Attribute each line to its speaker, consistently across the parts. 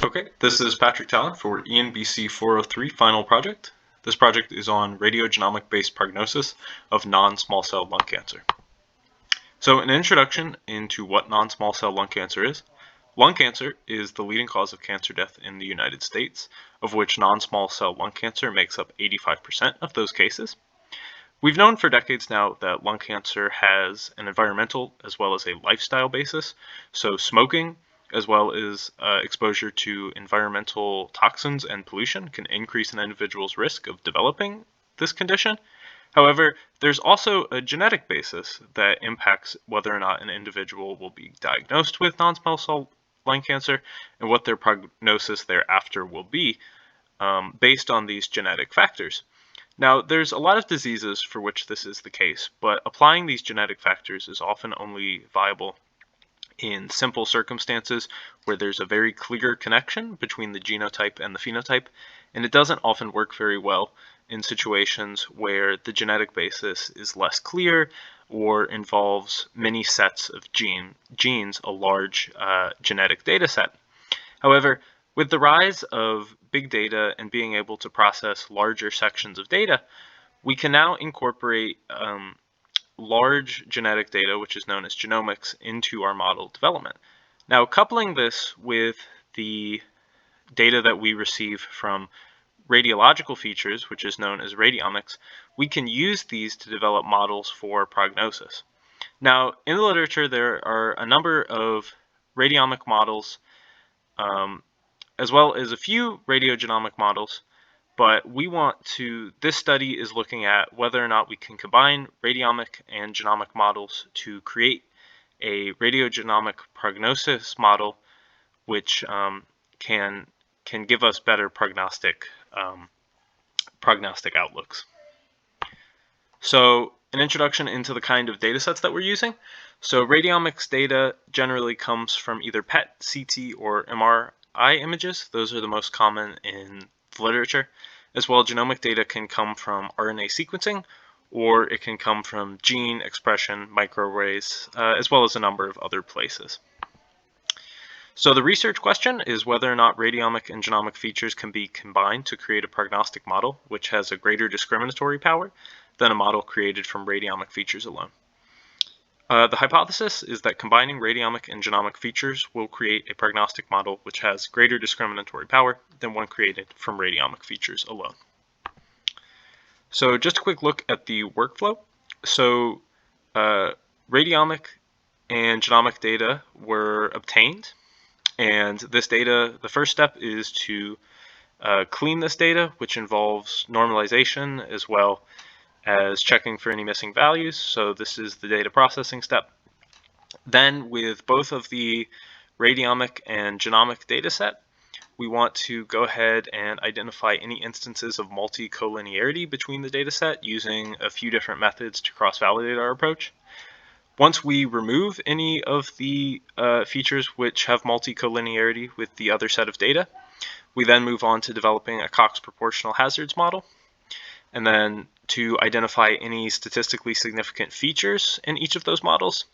Speaker 1: Okay, this is Patrick Tallon for ENBC 403 final project. This project is on radiogenomic-based prognosis of non-small cell lung cancer. So an introduction into what non-small cell lung cancer is. Lung cancer is the leading cause of cancer death in the United States, of which non-small cell lung cancer makes up 85% of those cases. We've known for decades now that lung cancer has an environmental as well as a lifestyle basis. So smoking as well as exposure to environmental toxins and pollution can increase an individual's risk of developing this condition. However, there's also a genetic basis that impacts whether or not an individual will be diagnosed with non-small cell lung cancer and what their prognosis thereafter will be based on these genetic factors. Now, there's a lot of diseases for which this is the case, but applying these genetic factors is often only viable in simple circumstances where there's a very clear connection between the genotype and the phenotype, and it doesn't often work very well in situations where the genetic basis is less clear or involves many sets of genes, a large genetic data set. However, with the rise of big data and being able to process larger sections of data, we can now incorporate large genetic data, which is known as genomics, into our model development. Now, coupling this with the data that we receive from radiological features, which is known as radiomics, we can use these to develop models for prognosis. Now, in the literature, there are a number of radiomic models, as well as a few radiogenomic models, but this study is looking at whether or not we can combine radiomic and genomic models to create a radiogenomic prognosis model, which can give us better prognostic outlooks. So an introduction into the kind of data sets that we're using. So radiomics data generally comes from either PET, CT, or MRI images. Those are the most common in the literature. As well, genomic data can come from RNA sequencing, or it can come from gene expression, microarrays, as well as a number of other places. So the research question is whether or not radiomic and genomic features can be combined to create a prognostic model which has a greater discriminatory power than a model created from radiomic features alone. The hypothesis is that combining radiomic and genomic features will create a prognostic model which has greater discriminatory power than one created from radiomic features alone. So just a quick look at the workflow. So radiomic and genomic data were obtained, and this data, the first step is to clean this data, which involves normalization as well as checking for any missing values. So this is the data processing step. Then with both of the radiomic and genomic data set, we want to go ahead and identify any instances of multi-collinearity between the data set using a few different methods to cross-validate our approach. Once we remove any of the features which have multi-collinearity with the other set of data, we then move on to developing a Cox proportional hazards model, and then to identify any statistically significant features in each of those models.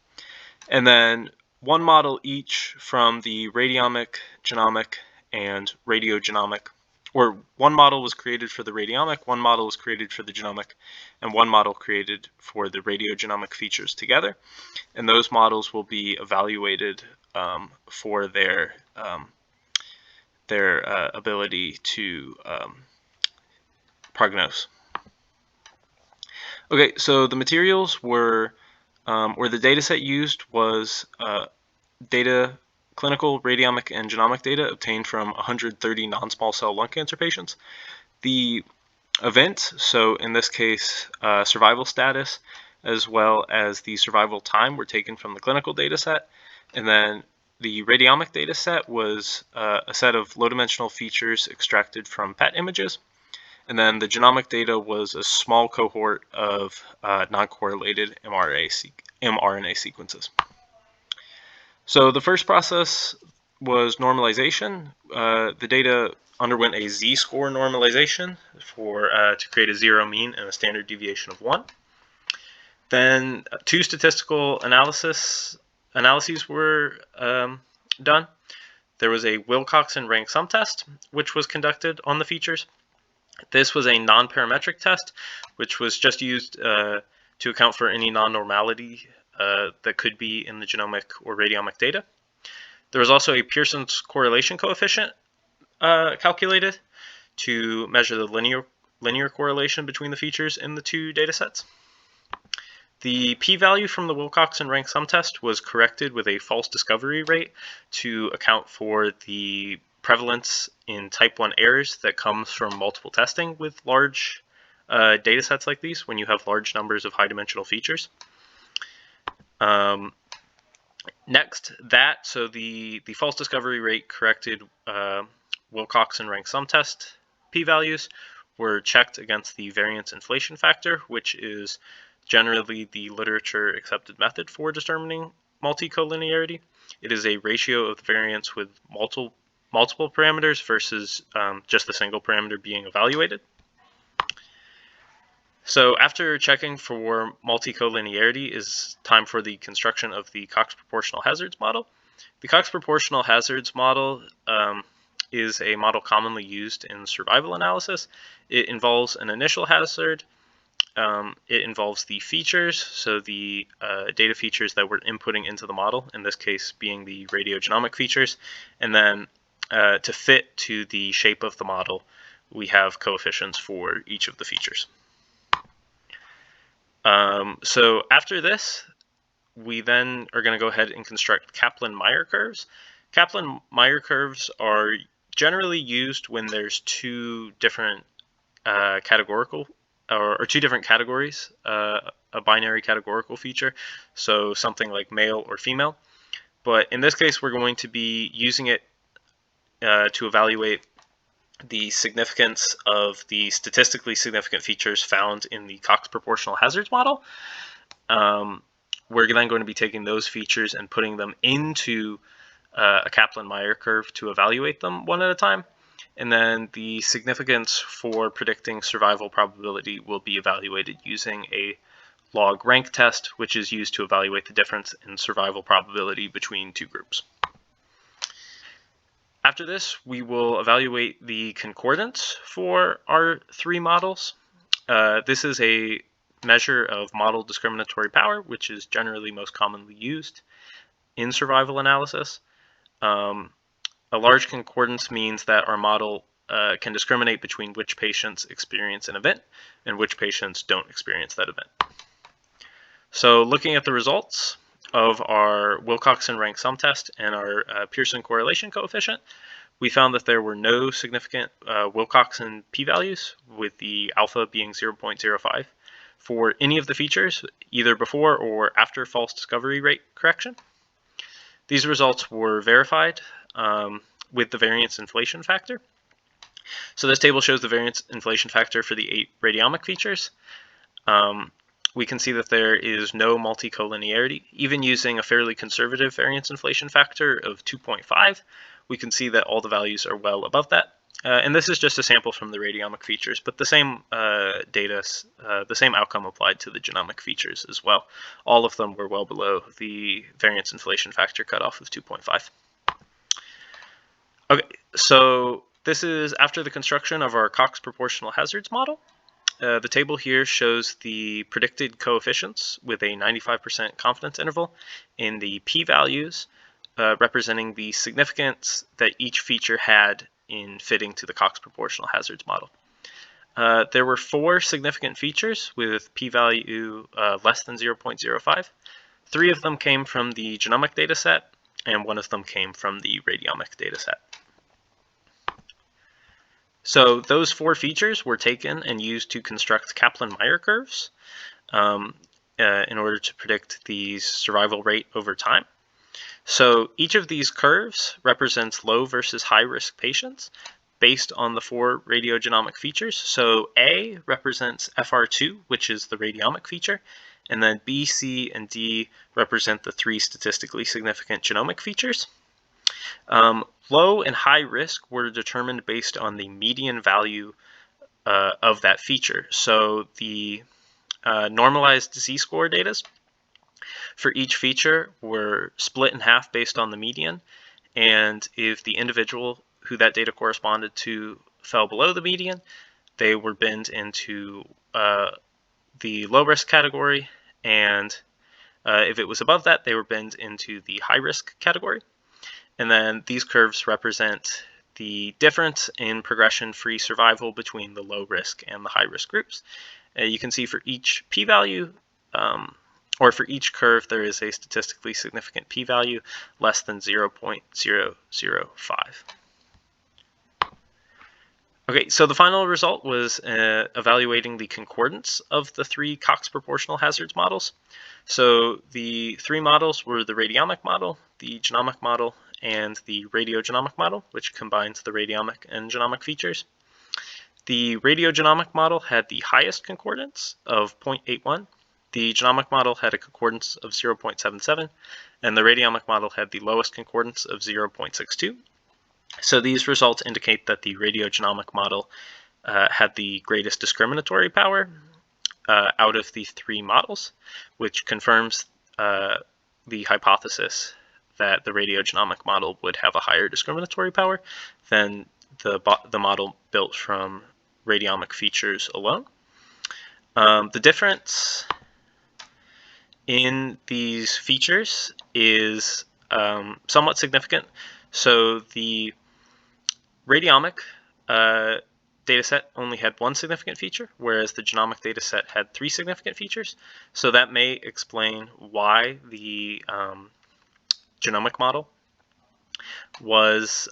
Speaker 1: And then one model each from the radiomic, genomic, and radiogenomic, or one model was created for the radiomic, one model was created for the genomic, and one model created for the radiogenomic features together. And those models will be evaluated for their ability to prognose. Okay, so the materials were, or the data set used was clinical, radiomic, and genomic data obtained from 130 non-small cell lung cancer patients. The event, so in this case, survival status, as well as the survival time were taken from the clinical data set. And then the radiomic data set was a set of low-dimensional features extracted from PET images. And then the genomic data was a small cohort of non-correlated mRNA sequences. So the first process was normalization. The data underwent a z-score normalization to create a zero mean and a standard deviation of 1. Then two statistical analyses were done. there was a Wilcoxon rank sum test, which was conducted on the features. This was a non-parametric test, which was just used to account for any non-normality that could be in the genomic or radiomic data. There was also a Pearson's correlation coefficient calculated to measure the linear correlation between the features in the two data sets. The p-value from the Wilcoxon rank sum test was corrected with a false discovery rate to account for the prevalence in type 1 errors that comes from multiple testing with large data sets like these when you have large numbers of high-dimensional features. Next, so the false discovery rate corrected Wilcoxon rank sum test p-values were checked against the variance inflation factor, which is generally the literature accepted method for determining multicollinearity. It is a ratio of the variance with multiple parameters versus just the single parameter being evaluated. So after checking for multicollinearity, is time for the construction of the Cox proportional hazards model. The Cox proportional hazards model is a model commonly used in survival analysis. It involves an initial hazard. It involves the features, so the data features that we're inputting into the model, in this case being the radiogenomic features, and then to fit to the shape of the model, we have coefficients for each of the features. So after this, we then are going to go ahead and construct Kaplan-Meier curves. Kaplan-Meier curves are generally used when there's two different categorical or two different categories, a binary categorical feature, so something like male or female. But in this case, we're going to be using it to evaluate the significance of the statistically significant features found in the Cox proportional hazards model. We're then going to be taking those features and putting them into a Kaplan-Meier curve to evaluate them one at a time. And then the significance for predicting survival probability will be evaluated using a log rank test, which is used to evaluate the difference in survival probability between two groups. After this, we will evaluate the concordance for our three models. This is a measure of model discriminatory power, which is generally most commonly used in survival analysis. A large concordance means that our model can discriminate between which patients experience an event and which patients don't experience that event. So looking at the results of our Wilcoxon rank sum test and our Pearson correlation coefficient, we found that there were no significant Wilcoxon p-values, with the alpha being 0.05 for any of the features, either before or after false discovery rate correction. These results were verified with the variance inflation factor. So this table shows the variance inflation factor for the 8 radiomic features. We can see that there is no multicollinearity. Even using a fairly conservative variance inflation factor of 2.5, we can see that all the values are well above that. And this is just a sample from the radiomic features, but the same the same outcome applied to the genomic features as well. All of them were well below the variance inflation factor cutoff of 2.5. Okay, so this is after the construction of our Cox proportional hazards model. The table here shows the predicted coefficients with a 95% confidence interval in the p-values representing the significance that each feature had in fitting to the Cox proportional hazards model. There were 4 significant features with p-value less than 0.05. 3 of them came from the genomic data set, and 1 of them came from the radiomic data set. So those 4 features were taken and used to construct Kaplan-Meier curves in order to predict the survival rate over time. So each of these curves represents low versus high risk patients based on the 4 radiogenomic features. So A represents FR2, which is the radiomic feature, and then B, C, and D represent the 3 statistically significant genomic features. Low and high risk were determined based on the median value of that feature. So the normalized z-score data for each feature were split in half based on the median, and if the individual who that data corresponded to fell below the median, they were binned into the low risk category, and if it was above that, they were binned into the high risk category. And then these curves represent the difference in progression-free survival between the low risk and the high risk groups. You can see for each p-value, or for each curve, there is a statistically significant p-value less than 0.005. Okay, so the final result was evaluating the concordance of the three Cox proportional hazards models. So the three models were the radiomic model, the genomic model, and the radiogenomic model, which combines the radiomic and genomic features. The radiogenomic model had the highest concordance of 0.81. The genomic model had a concordance of 0.77, and the radiomic model had the lowest concordance of 0.62. So these results indicate that the radiogenomic model had the greatest discriminatory power out of the three models, which confirms the hypothesis that the radiogenomic model would have a higher discriminatory power than the model built from radiomic features alone. The difference in these features is somewhat significant. So the radiomic dataset only had one significant feature, whereas the genomic dataset had three significant features. So that may explain why the genomic model was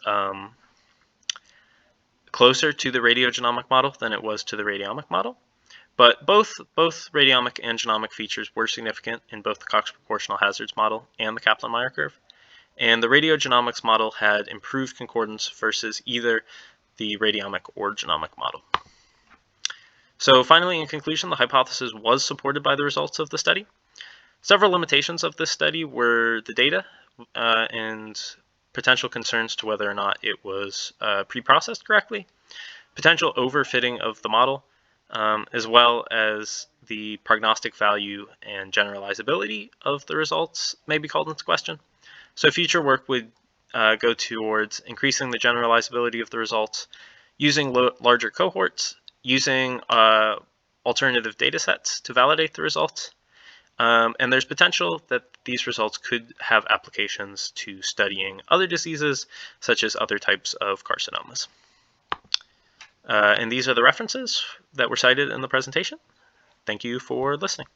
Speaker 1: closer to the radiogenomic model than it was to the radiomic model. But both radiomic and genomic features were significant in both the Cox proportional hazards model and the Kaplan-Meier curve. And the radiogenomics model had improved concordance versus either the radiomic or genomic model. So finally, in conclusion, the hypothesis was supported by the results of the study. Several limitations of this study were the data and potential concerns to whether or not it was pre-processed correctly, potential overfitting of the model, as well as the prognostic value and generalizability of the results may be called into question. So future work would go towards increasing the generalizability of the results, using larger cohorts, using alternative data sets to validate the results. And there's potential that these results could have applications to studying other diseases, such as other types of carcinomas. And these are the references that were cited in the presentation. Thank you for listening.